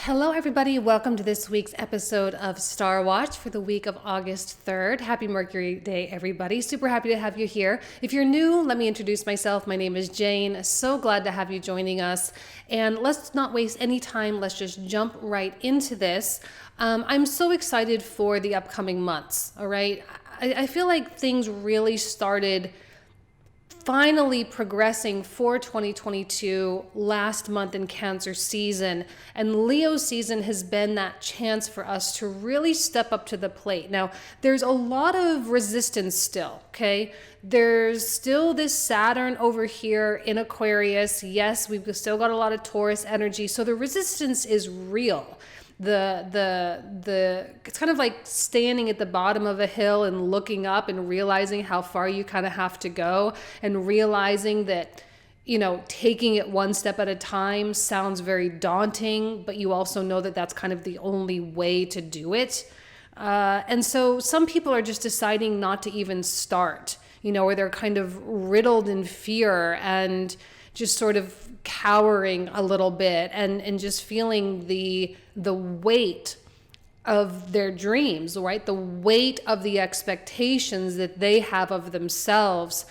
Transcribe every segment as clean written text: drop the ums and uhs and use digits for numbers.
Hello, everybody. Welcome to this week's episode of Star Watch for the week of August 3rd. Happy Mercury Day, everybody. Super happy to have you here. If you're new, let me introduce myself. My name is Jane. So glad to have you joining us. And let's not waste any time. Let's just jump right into this. I'm so excited for the upcoming months, all right? I feel like things really started finally progressing for 2022 last month in Cancer season, and Leo season has been that chance for us to really step up to the plate. Now, there's a lot of resistance still, okay? There's still this Saturn over here in Aquarius. Yes, we've still got a lot of Taurus energy, so the resistance is real. It's kind of like standing at the bottom of a hill and looking up and realizing how far you kind of have to go, and realizing that, you know, taking it one step at a time sounds very daunting, but you also know that that's kind of the only way to do it. And so some people are just deciding not to even start, you know, or they're kind of riddled in fear and just sort of cowering a little bit and just feeling the weight of their dreams, right? The weight of the expectations that they have of themselves.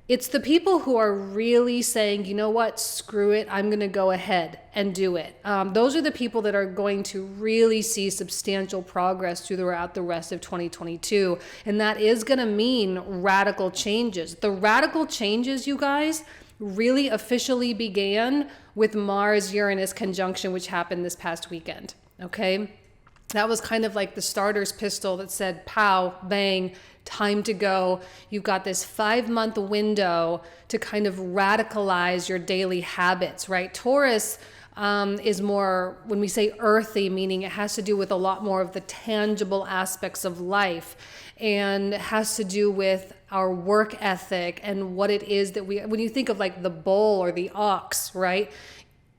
It's the people who are really saying, you know what, screw it, I'm going to go ahead and do it. Those are the people that are going to really see substantial progress throughout the rest of 2022. And that is going to mean radical changes. The radical changes, you guys, really officially began with Mars-Uranus conjunction, which happened this past weekend, okay? That was kind of like the starter's pistol that said, pow, bang, time to go. You've got this 5-month window to kind of radicalize your daily habits, right? Taurus is more, when we say earthy, meaning it has to do with a lot more of the tangible aspects of life, and it has to do with our work ethic and what it is that when you think of like the bull or the ox, right?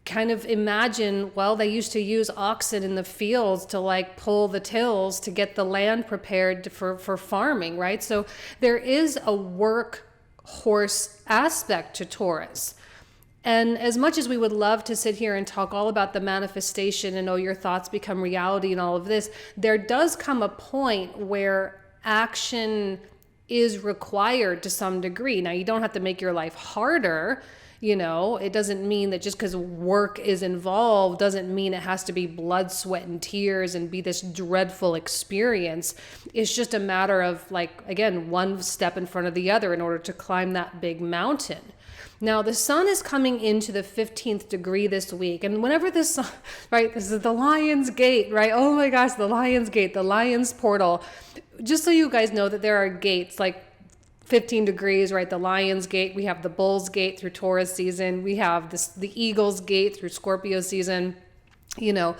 Kind of imagine, well, they used to use oxen in the fields to like pull the tills to get the land prepared for farming, right? So there is a work horse aspect to Taurus. And as much as we would love to sit here and talk all about the manifestation and your thoughts become reality and all of this, there does come a point where action is required to some degree. Now, you don't have to make your life harder. You know, it doesn't mean that just because work is involved doesn't mean it has to be blood, sweat, and tears and be this dreadful experience. It's just a matter of, like, again, one step in front of the other in order to climb that big mountain. Now, the sun is coming into the 15th degree this week. And whenever the sun, right, this is the Lion's Gate, right? Oh my gosh, the Lion's Gate, the Lion's Portal. Just so you guys know that there are gates, like 15 degrees, right? The Lion's Gate. We have the Bull's Gate through Taurus season. We have the Eagle's Gate through Scorpio season. You know,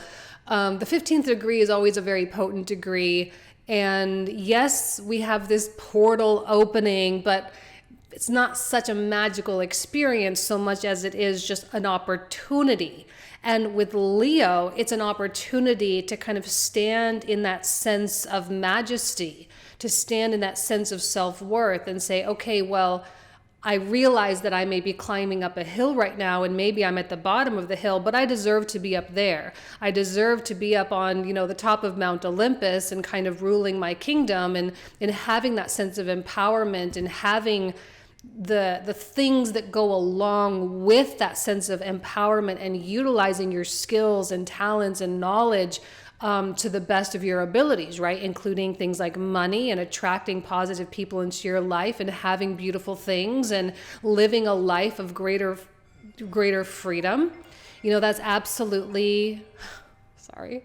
the 15th degree is always a very potent degree. And yes, we have this portal opening, but it's not such a magical experience so much as it is just an opportunity. And with Leo, it's an opportunity to kind of stand in that sense of majesty, to stand in that sense of self-worth and say, okay, well, I realize that I may be climbing up a hill right now and maybe I'm at the bottom of the hill, but I deserve to be up there. I deserve to be up on, you know, the top of Mount Olympus and kind of ruling my kingdom and having that sense of empowerment and having the things that go along with that sense of empowerment and utilizing your skills and talents and knowledge to the best of your abilities, right? Including things like money and attracting positive people into your life and having beautiful things and living a life of greater freedom. You know, that's absolutely, sorry.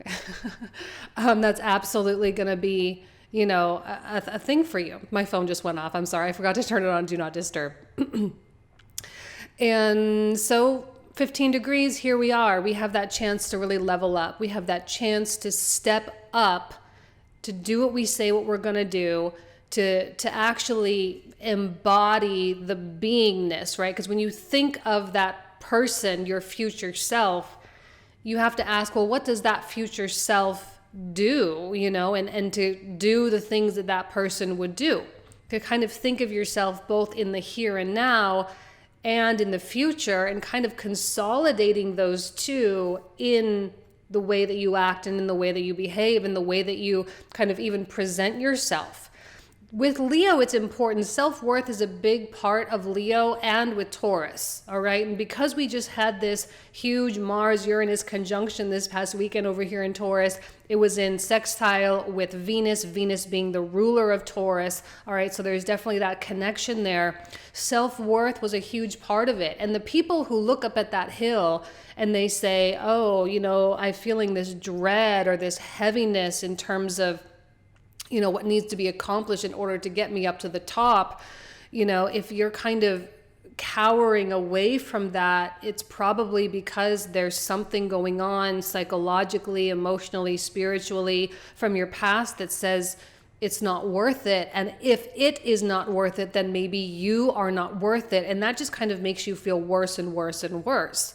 Okay. That's absolutely going to be, you know, a thing for you. My phone just went off. I'm sorry. I forgot to turn it on Do Not Disturb. And so 15 degrees, here we are. We have that chance to really level up. We have that chance to step up, to do what we say, what we're going to do, to actually embody the beingness, right? Because when you think of that person, your future self, you have to ask, well, what does that future self do, you know, and to do the things that person would do, to kind of think of yourself both in the here and now and in the future, and kind of consolidating those two in the way that you act and in the way that you behave and the way that you kind of even present yourself. With Leo, it's important. Self-worth is a big part of Leo and with Taurus, all right? And because we just had this huge Mars-Uranus conjunction this past weekend over here in Taurus, it was in sextile with Venus, Venus being the ruler of Taurus, all right? So there's definitely that connection there. Self-worth was a huge part of it. And the people who look up at that hill and they say, oh, you know, I'm feeling this dread or this heaviness in terms of, you know, what needs to be accomplished in order to get me up to the top. You know, if you're kind of cowering away from that, it's probably because there's something going on psychologically, emotionally, spiritually from your past that says it's not worth it. And if it is not worth it, then maybe you are not worth it. And that just kind of makes you feel worse and worse and worse.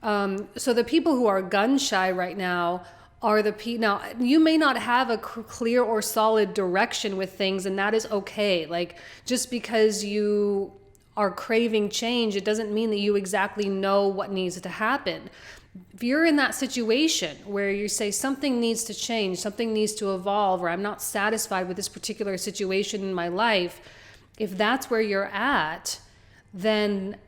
So the people who are gun shy right now are the people. Now, you may not have a clear or solid direction with things, and that is okay. Like, just because you are craving change, it doesn't mean that you exactly know what needs to happen. If you're in that situation where you say something needs to change, something needs to evolve, or I'm not satisfied with this particular situation in my life, if that's where you're at, then,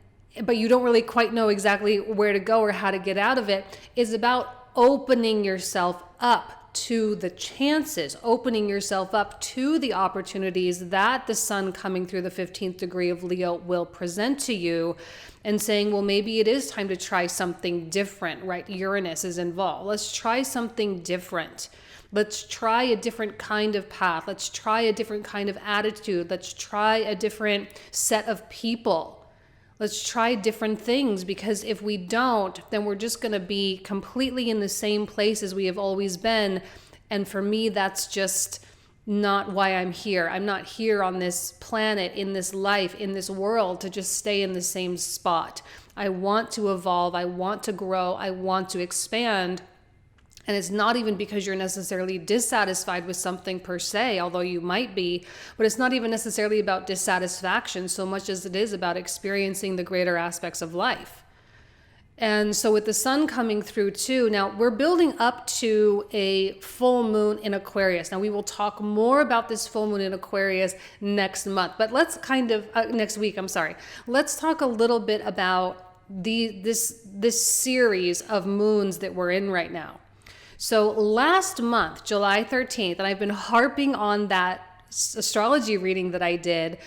but you don't really quite know exactly where to go or how to get out of it, is about opening yourself up to the chances, opening yourself up to the opportunities that the sun coming through the 15th degree of Leo will present to you, and saying, well, maybe it is time to try something different, right? Uranus is involved. Let's try something different. Let's try a different kind of path. Let's try a different kind of attitude. Let's try a different set of people. Let's try different things, because if we don't, then we're just going to be completely in the same place as we have always been. And for me, that's just not why I'm here. I'm not here on this planet, in this life, in this world to just stay in the same spot. I want to evolve. I want to grow. I want to expand. And it's not even because you're necessarily dissatisfied with something per se, although you might be, but it's not even necessarily about dissatisfaction so much as it is about experiencing the greater aspects of life. And so with the sun coming through too, now we're building up to a full moon in Aquarius. Now we will talk more about this full moon in Aquarius next month, but let's next week, I'm sorry. Let's talk a little bit about this series of moons that we're in right now. So last month, July 13th, and I've been harping on that astrology reading that I did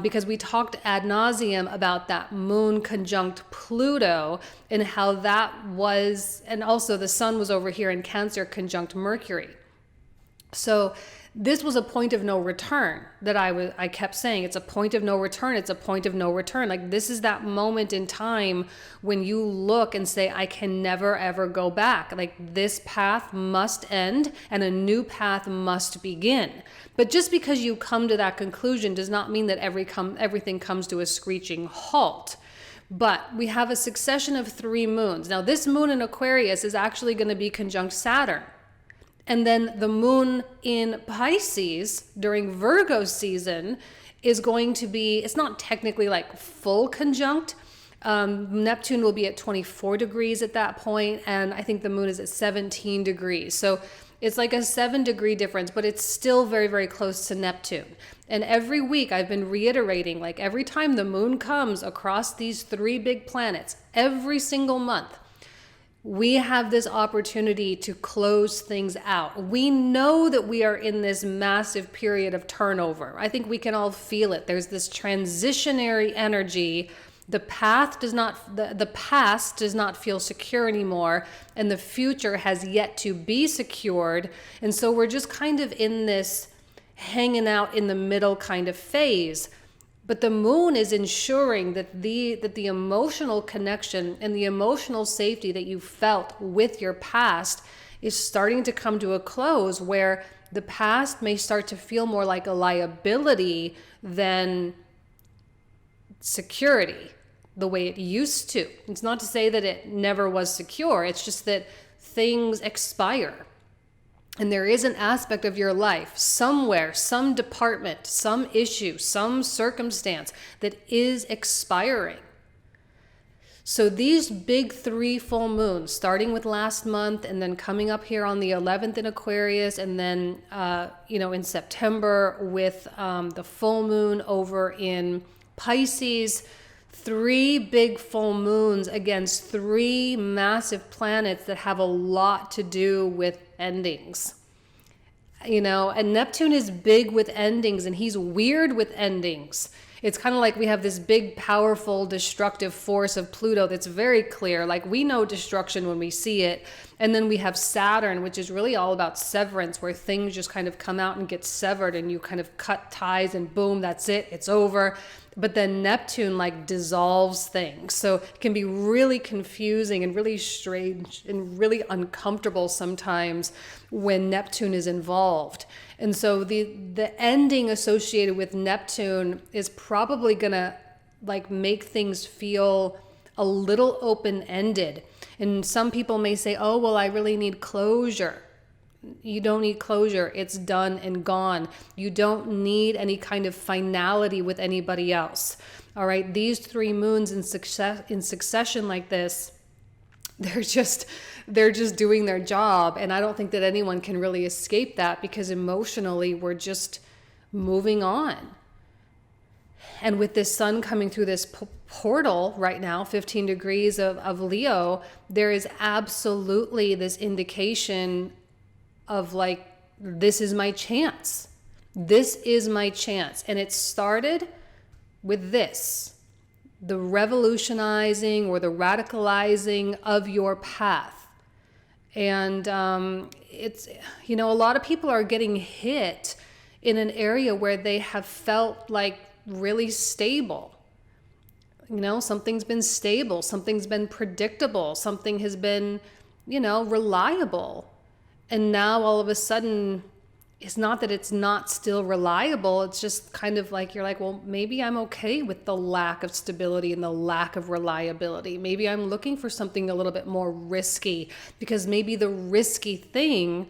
because we talked ad nauseum about that moon conjunct Pluto and how that was, and also the sun was over here in Cancer conjunct Mercury. So this was a point of no return that I kept saying. It's a point of no return. It's a point of no return. Like, this is that moment in time when you look and say, I can never, ever go back. Like, this path must end and a new path must begin. But just because you come to that conclusion does not mean that everything comes to a screeching halt. But we have a succession of 3 moons. Now, this moon in Aquarius is actually going to be conjunct Saturn. And then the moon in Pisces during Virgo season is going to be, it's not technically like full conjunct. Neptune will be at 24 degrees at that point, and I think the moon is at 17 degrees. So it's like a 7-degree difference, but it's still very, very close to Neptune. And every week I've been reiterating, like every time the moon comes across these 3 big planets, every single month, we have this opportunity to close things out. We know that we are in this massive period of turnover. I think we can all feel it. There's this transitionary energy. The past does not feel secure anymore, and the future has yet to be secured. And so we're just kind of in this hanging out in the middle kind of phase. But the moon is ensuring that the emotional connection and the emotional safety that you felt with your past is starting to come to a close, where the past may start to feel more like a liability than security, the way it used to. It's not to say that it never was secure. It's just that things expire. And there is an aspect of your life somewhere, some department, some issue, some circumstance that is expiring. So these big 3 full moons, starting with last month and then coming up here on the 11th in Aquarius, and then, in September with the full moon over in Pisces, 3 big full moons against 3 massive planets that have a lot to do with endings. And Neptune is big with endings, and he's weird with endings. It's kind of like we have this big, powerful, destructive force of Pluto that's very clear. Like, we know destruction when we see it. And then we have Saturn, which is really all about severance, where things just kind of come out and get severed, and you kind of cut ties and boom, that's it, it's over. But then Neptune like dissolves things. So it can be really confusing and really strange and really uncomfortable sometimes when Neptune is involved. And so the ending associated with Neptune is probably gonna like make things feel a little open-ended. And some people may say, oh, well, I really need closure. You don't need closure. It's done and gone. You don't need any kind of finality with anybody else. All right. These 3 moons in succession like this, they're just doing their job. And I don't think that anyone can really escape that, because emotionally we're just moving on. And with this sun coming through this portal right now, 15 degrees of Leo, there is absolutely this indication of like, this is my chance. This is my chance. And it started with this, the revolutionizing or the radicalizing of your path. And it's, a lot of people are getting hit in an area where they have felt like really stable. Something's been stable, something's been predictable, something has been, reliable. And now all of a sudden, it's not that it's not still reliable. It's just kind of like, you're like, well, maybe I'm okay with the lack of stability and the lack of reliability. Maybe I'm looking for something a little bit more risky, because maybe the risky thing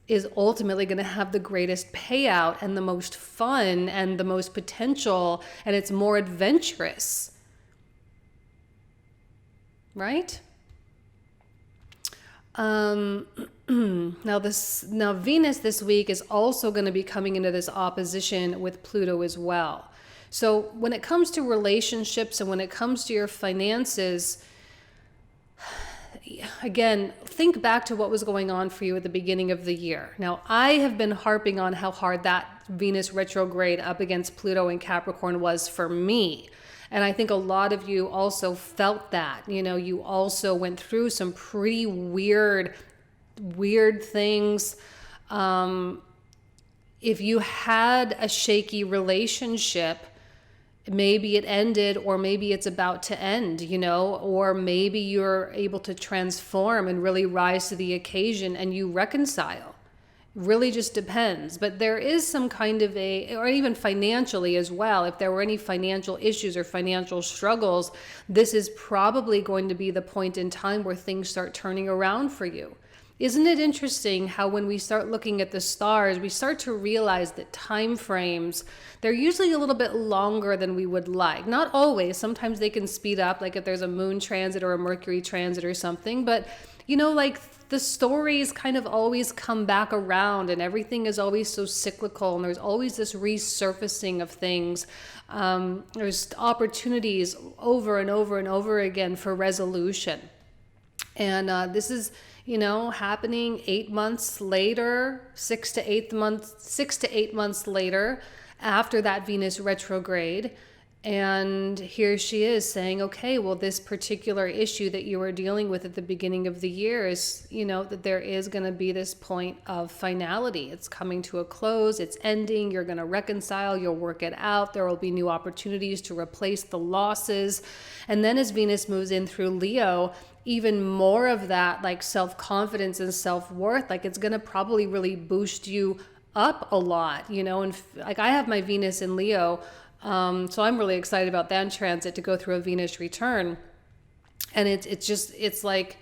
is ultimately going to have the greatest payout and the most fun and the most potential, and it's more adventurous. Right? Now Venus this week is also going to be coming into this opposition with Pluto as well. So when it comes to relationships and when it comes to your finances, again, think back to what was going on for you at the beginning of the year. Now, I have been harping on how hard that Venus retrograde up against Pluto in Capricorn was for me. And I think a lot of you also felt that. You also went through some pretty weird things. If you had a shaky relationship, maybe it ended, or maybe it's about to end, or maybe you're able to transform and really rise to the occasion and you reconcile. Really just depends. But there is some kind of or even financially as well, if there were any financial issues or financial struggles, this is probably going to be the point in time where things start turning around for you. Isn't it interesting how when we start looking at the stars, we start to realize that time frames, they're usually a little bit longer than we would like. Not always. Sometimes they can speed up, like if there's a moon transit or a Mercury transit or something. But, like the stories kind of always come back around, and everything is always so cyclical, and there's always this resurfacing of things. There's opportunities over and over and over again for resolution. And this is, happening 8 months later, 6 to 8 months later after that Venus retrograde. And here she is saying, okay, well, this particular issue that you were dealing with at the beginning of the year is, that there is going to be this point of finality. It's coming to a close. It's ending. You're going to reconcile. You'll work it out. There will be new opportunities to replace the losses. And then as Venus moves in through Leo, even more of that like self-confidence and self-worth, like it's going to probably really boost you up a lot, and like I have my Venus in Leo. So I'm really excited about that transit to go through a Venus return. And it's like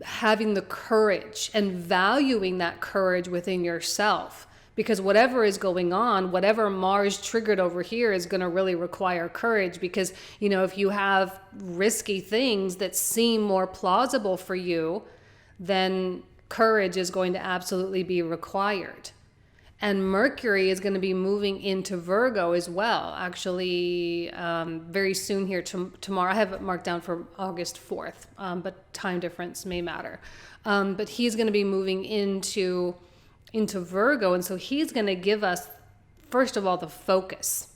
having the courage and valuing that courage within yourself, because whatever is going on, whatever Mars triggered over here is going to really require courage, because, you know, if you have risky things that seem more plausible for you, then courage is going to absolutely be required. And Mercury is going to be moving into Virgo as well, actually very soon here, tomorrow. I have it marked down for August 4th, but time difference may matter. But he's going to be moving into Virgo, and so he's going to give us, first of all, the focus.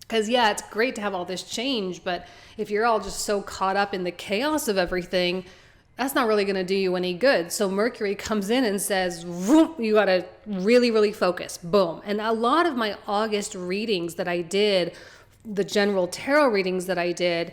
Because, yeah, it's great to have all this change, but if you're all just so caught up in the chaos of everything, that's not really going to do you any good. So Mercury comes in and says, you got to really, really focus. Boom. And a lot of my August readings that I did, the general tarot readings that I did,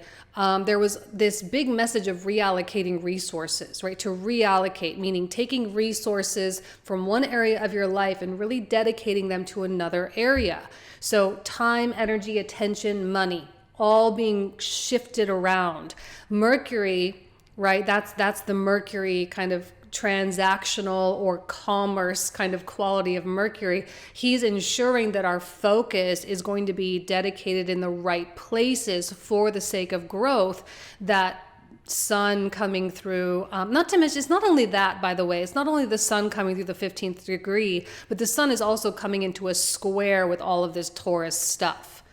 there was this big message of reallocating resources, right? To reallocate, meaning taking resources from one area of your life and really dedicating them to another area. So time, energy, attention, money, all being shifted around. Mercury, right? That's the Mercury kind of transactional or commerce kind of quality of Mercury. He's ensuring that our focus is going to be dedicated in the right places for the sake of growth. That sun coming through, not to mention, it's not only that, by the way, it's not only the sun coming through the 15th degree, but the sun is also coming into a square with all of this Taurus stuff.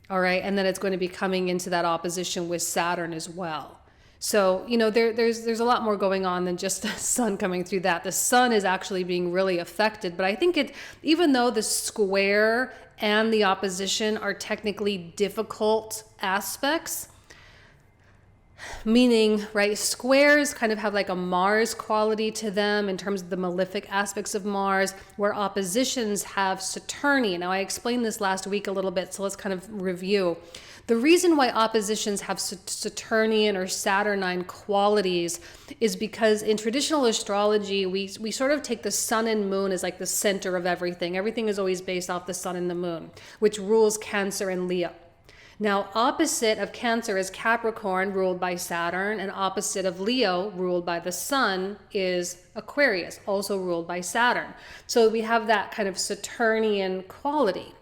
All right. And then it's going to be coming into that opposition with Saturn as well. So, you know, there's a lot more going on than just the sun coming through that. The sun is actually being really affected. But I think even though the square and the opposition are technically difficult aspects, meaning, right, squares kind of have like a Mars quality to them in terms of the malefic aspects of Mars, where oppositions have Saturnian. Now, I explained this last week a little bit, so let's kind of review. The reason why oppositions have Saturnian or Saturnine qualities is because in traditional astrology, we sort of take the sun and moon as like the center of everything. Everything is always based off the sun and the moon, which rules Cancer and Leo. Now, opposite of Cancer is Capricorn, ruled by Saturn, and opposite of Leo, ruled by the sun, is Aquarius, also ruled by Saturn. So we have that kind of Saturnian quality.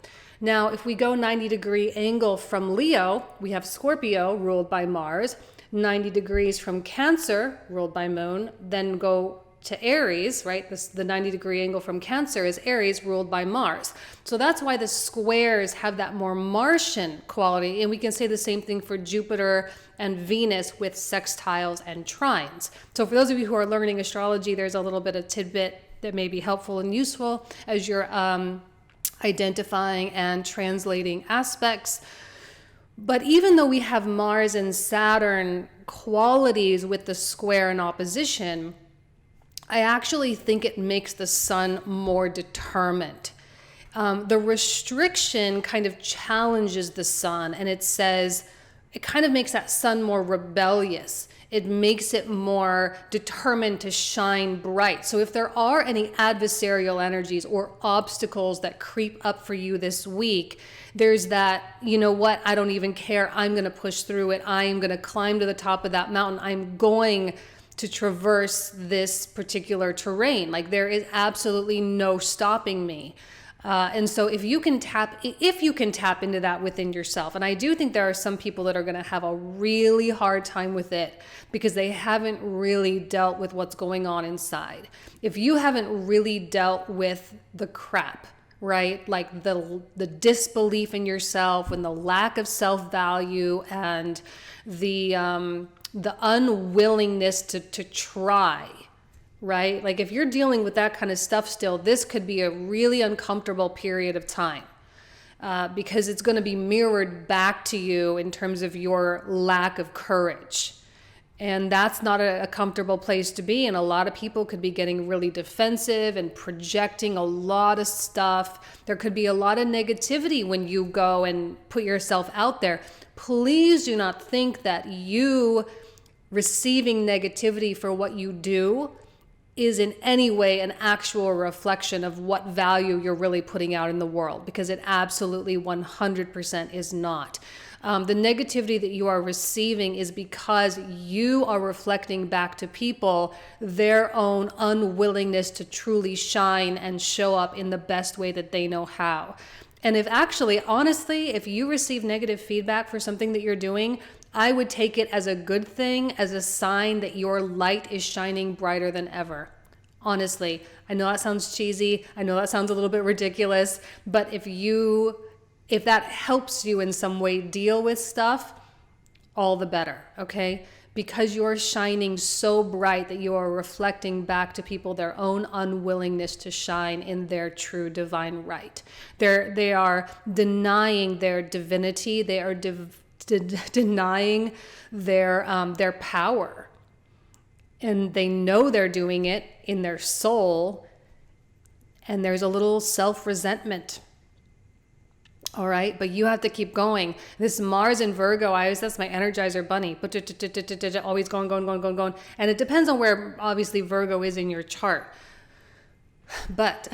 Now, if we go 90-degree angle from Leo, we have Scorpio, ruled by Mars, 90 degrees from Cancer, ruled by Moon, then go to Aries, right? The 90-degree angle from Cancer is Aries, ruled by Mars. So that's why the squares have that more Martian quality. And we can say the same thing for Jupiter and Venus with sextiles and trines. So for those of you who are learning astrology, there's a little bit of tidbit that may be helpful and useful as you're identifying and translating aspects. But even though we have Mars and Saturn qualities with the square in opposition, I actually think it makes the sun more determined. The restriction kind of challenges the sun, and it kind of makes that sun more rebellious. It makes it more determined to shine bright. So if there are any adversarial energies or obstacles that creep up for you this week, there's that, you know what, I don't even care. I'm going to push through it. I am going to climb to the top of that mountain. I'm going to traverse this particular terrain. Like, there is absolutely no stopping me. And so if you can tap into that within yourself, and I do think there are some people that are going to have a really hard time with it because they haven't really dealt with what's going on inside. If you haven't really dealt with the crap, right? Like the disbelief in yourself and the lack of self-value and the unwillingness to try, right? Like if you're dealing with that kind of stuff still, this could be a really uncomfortable period of time because it's going to be mirrored back to you in terms of your lack of courage. And that's not a comfortable place to be. And a lot of people could be getting really defensive and projecting a lot of stuff. There could be a lot of negativity when you go and put yourself out there. Please do not think that you receiving negativity for what you do is in any way an actual reflection of what value you're really putting out in the world, because it absolutely 100% is not. The negativity that you are receiving is because you are reflecting back to people their own unwillingness to truly shine and show up in the best way that they know how. And if actually, honestly, if you receive negative feedback for something that you're doing, I would take it as a good thing, as a sign that your light is shining brighter than ever. Honestly, I know that sounds cheesy. I know that sounds a little bit ridiculous, but if that helps you in some way deal with stuff, all the better, okay? Because you're shining so bright that you are reflecting back to people their own unwillingness to shine in their true divine right. They are denying their divinity. They are denying their power. And they know they're doing it in their soul. And there's a little self-resentment. All right, but you have to keep going. This Mars in Virgo, that's my Energizer bunny. Always going. And it depends on where, obviously, Virgo is in your chart. But,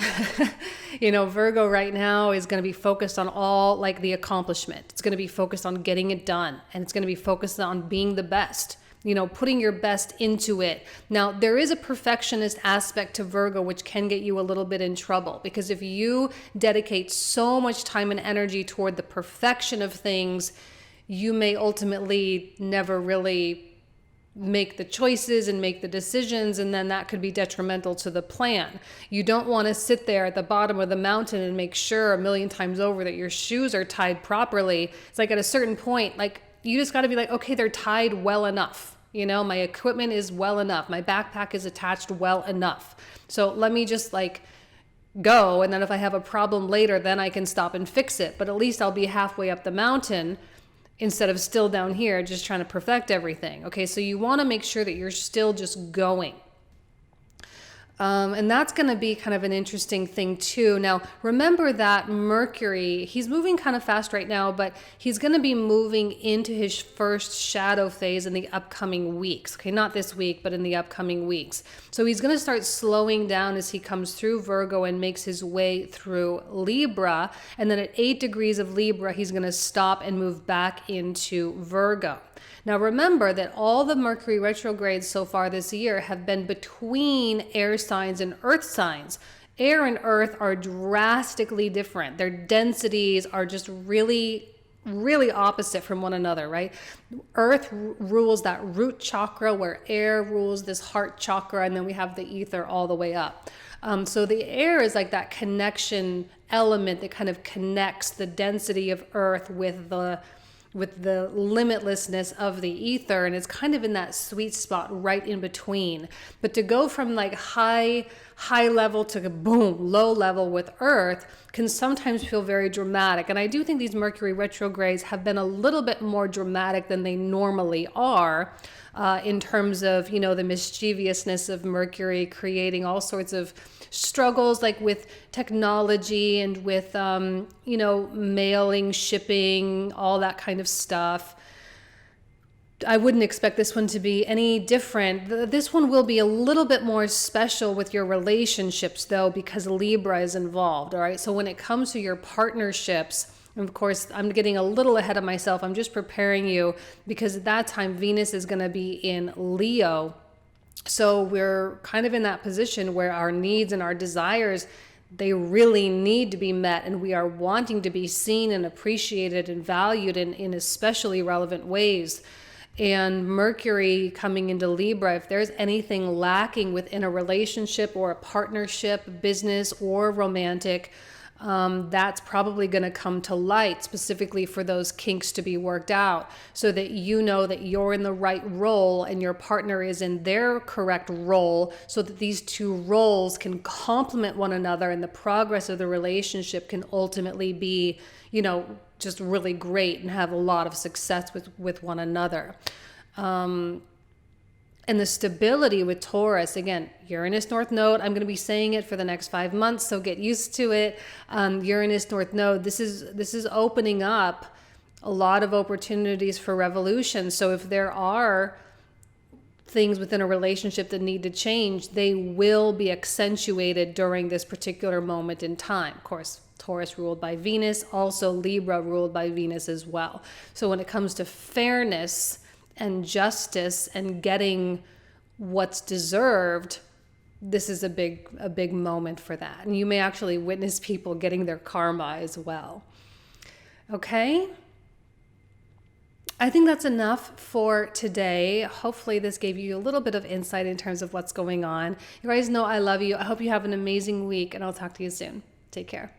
Virgo right now is going to be focused on all, like, the accomplishment. It's going to be focused on getting it done. And it's going to be focused on being the best. Putting your best into it. Now, there is a perfectionist aspect to Virgo, which can get you a little bit in trouble, because if you dedicate so much time and energy toward the perfection of things, you may ultimately never really make the choices and make the decisions, and then that could be detrimental to the plan. You don't want to sit there at the bottom of the mountain and make sure a million times over that your shoes are tied properly. It's like at a certain point, like, you just got to be like, okay, they're tied well enough. My equipment is well enough. My backpack is attached well enough. So let me just go. And then if I have a problem later, then I can stop and fix it. But at least I'll be halfway up the mountain instead of still down here just trying to perfect everything. Okay, so you want to make sure that you're still just going. And that's going to be kind of an interesting thing too. Now, remember that Mercury, he's moving kind of fast right now, but he's going to be moving into his first shadow phase in the upcoming weeks. Okay, not this week, but in the upcoming weeks. So he's going to start slowing down as he comes through Virgo and makes his way through Libra. And then at 8 degrees of Libra, he's going to stop and move back into Virgo. Now remember that all the Mercury retrogrades so far this year have been between air signs and earth signs. Air and earth are drastically different. Their densities are just really, really opposite from one another, right? Earth rules that root chakra, where air rules this heart chakra, and then we have the ether all the way up. So the air is like that connection element that kind of connects the density of earth with the limitlessness of the ether, and it's kind of in that sweet spot right in between. But to go from like high level to boom, low level with earth can sometimes feel very dramatic. And I do think these Mercury retrogrades have been a little bit more dramatic than they normally are, in terms of, the mischievousness of Mercury creating all sorts of struggles, like with technology and with, mailing, shipping, all that kind of stuff. I wouldn't expect this one to be any different. This one will be a little bit more special with your relationships, though, because Libra is involved, all right? So when it comes to your partnerships, and of course, I'm getting a little ahead of myself. I'm just preparing you because at that time, Venus is going to be in Leo. So we're kind of in that position where our needs and our desires, they really need to be met, and we are wanting to be seen and appreciated and valued in especially relevant ways. And Mercury coming into Libra, if there's anything lacking within a relationship or a partnership, business or romantic, that's probably going to come to light, specifically for those kinks to be worked out, so that you know that you're in the right role and your partner is in their correct role, so that these two roles can complement one another, and the progress of the relationship can ultimately be, just really great and have a lot of success with one another. And the stability with Taurus, again, Uranus North Node, I'm going to be saying it for the next 5 months, so get used to it. Uranus North Node, this is opening up a lot of opportunities for revolution. So if there are things within a relationship that need to change, they will be accentuated during this particular moment in time. Of course, Taurus ruled by Venus, also Libra ruled by Venus as well. So when it comes to fairness and justice and getting what's deserved, this is a big moment for that. And you may actually witness people getting their karma as well. Okay? I think that's enough for today. Hopefully this gave you a little bit of insight in terms of what's going on. You guys know I love you. I hope you have an amazing week, and I'll talk to you soon. Take care.